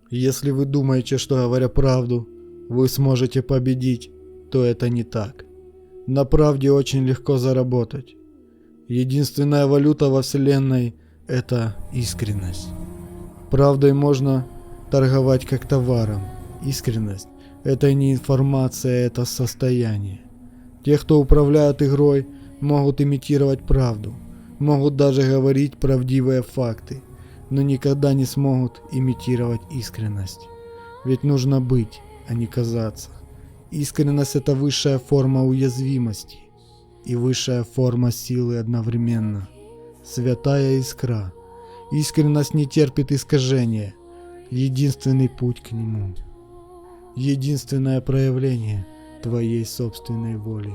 Если вы думаете, что говоря правду, вы сможете победить, то это не так. На правде очень легко заработать. Единственная валюта во вселенной – это искренность. Правдой можно торговать как товаром. Искренность – это не информация, это состояние. Те, кто управляют игрой, могут имитировать правду, могут даже говорить правдивые факты, но никогда не смогут имитировать искренность. Ведь нужно быть, а не казаться. Искренность – это высшая форма уязвимости и высшая форма силы одновременно. Святая искра. Искренность не терпит искажения. Единственный путь к нему. Единственное проявление твоей собственной воли.